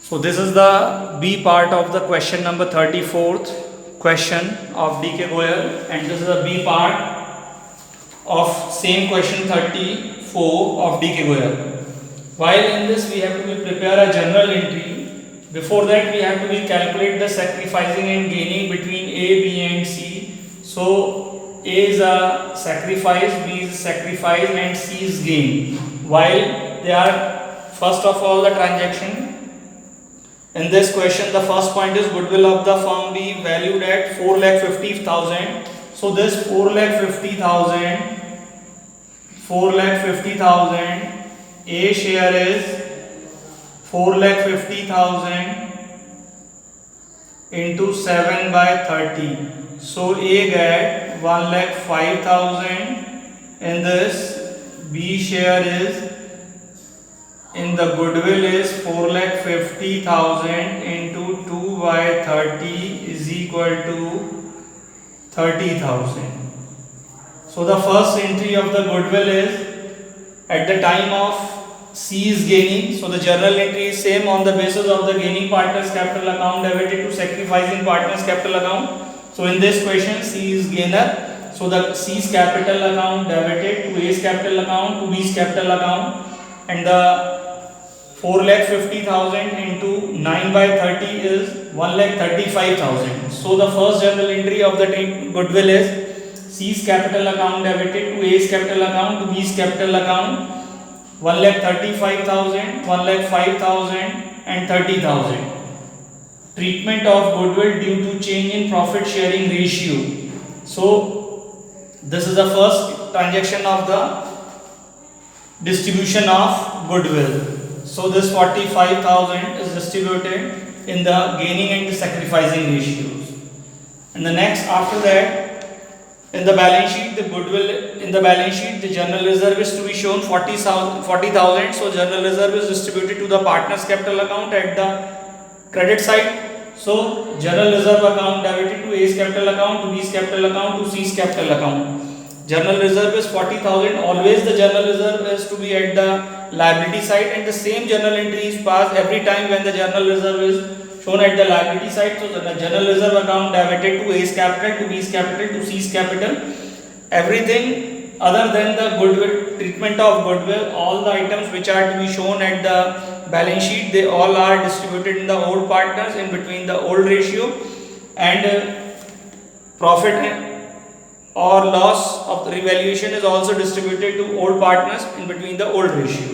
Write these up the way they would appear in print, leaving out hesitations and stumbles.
So this is the B part of the question number 34th question of DK Goyal, and this is the B part of same question 34 of DK Goyal. While in this we have to be prepare a journal entry. Before that we have to be calculate the sacrificing and gaining between A, B and C. So A is a sacrifice, B is sacrifice and C is gain. While they are first of all the transaction. In this question, the first point is goodwill of the firm be valued at 4,50,000. So this 4,50,000, A share is 4,50,000 into 7 by 30. So A get 1,05,000 in this. B share is in the goodwill is 4,50,000 into 2 by 30 is equal to 30,000. So the first entry of the goodwill is at the time of C is gaining. So the journal entry is same on the basis of the gaining partners capital account debited to sacrificing partners capital account. So in this question C is gainer. So the C's capital account debited to A's capital account to B's capital account, and the 4,50,000 into 9 by 30 is 1,35,000. So the first journal entry of the goodwill is C's capital account debited to A's capital account to B's capital account, 1,35,000, 1,05,000 and 30,000. Treatment of goodwill due to change in profit sharing ratio. So this is the first transaction of the distribution of goodwill. So this 45,000 is distributed in the gaining and the sacrificing ratios. And the next after that, in the balance sheet, the goodwill in the balance sheet, the general reserve is to be shown 40,000. So general reserve is distributed to the partners capital account at the credit side. So general reserve account debited to A's capital account to B's capital account to C's capital account. General reserve is 40,000. Always the general reserve is to be at the liability side, and the same journal entry is passed every time when the general reserve is shown at the liability side. So the general reserve account debited to A's capital to B's capital to C's capital. Everything other than the goodwill, treatment of goodwill, all the items which are to be shown at the balance sheet, they all are distributed in the old partners in between the old ratio, and profit or loss of the revaluation is also distributed to old partners in between the old ratio.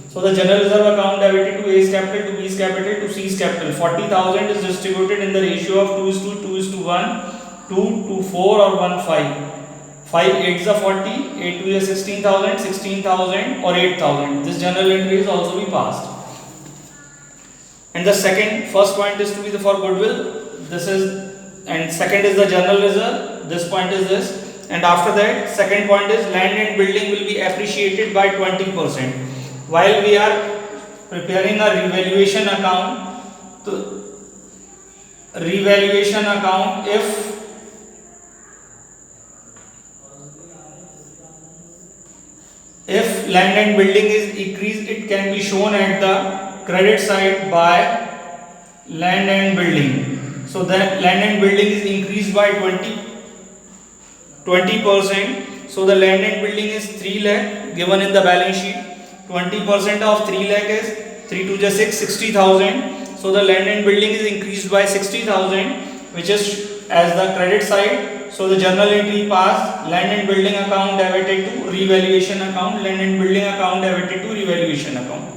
So the general reserve account debited to A's capital to B's capital to C's capital, 40,000 is distributed in the ratio of 2:1, 2:4 or 1:5. 5 8 is 40, 8 2 is 16,000, 16,000 or 8,000. This journal entry is also be passed. And the first point is to be the for goodwill. This is, and second is the general reserve. This point is this. And after that, second point is land and building will be appreciated by 20%. While we are preparing a revaluation account, if land and building is increased, it can be shown at the credit side by land and building. So that land and building is increased by 20%. So the land and building is 3 lakh given in the balance sheet. 20% of 3 lakh is 3 2 is 6, 60,000. So the land and building is increased by 60,000, which is as the credit side. So the journal entry passed land and building account debited to revaluation account, land and building account debited to revaluation account.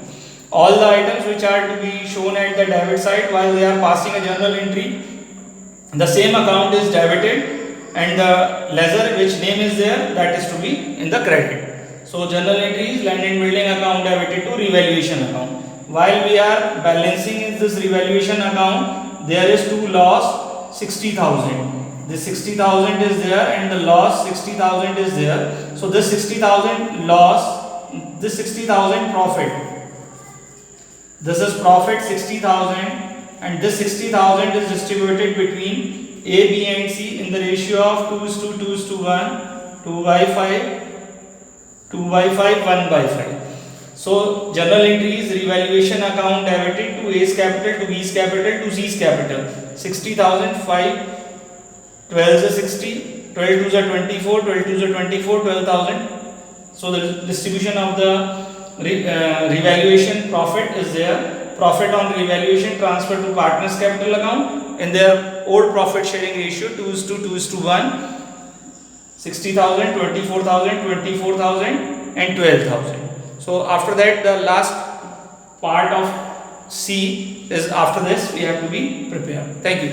All the items which are to be shown at the debit side while they are passing a journal entry, the same account is debited, and the ledger which name is there, that is to be in the credit. So journal entry is land and building account debited to revaluation account. While we are balancing in this revaluation account, there is two loss 60,000. This 60,000 is there and the loss 60,000 is there. So this 60,000 loss, this 60,000 profit. This is profit 60,000, and this 60,000 is distributed between A, B and C in the ratio of 2:1, 2/5, 2/5, 1/5. So journal entries, revaluation account debited to A's capital, to B's capital, to C's capital. 60,000, 5, 12 is 60, 12 2s are 24, 12 2s are 24, 12,000. So the distribution of the revaluation profit is there. Profit on revaluation transfer to partners capital account in their old profit sharing ratio 2:1. 60,000, 24,000, 24,000 and 12,000. So after that the last part of C is after this we have to be prepared. Thank you.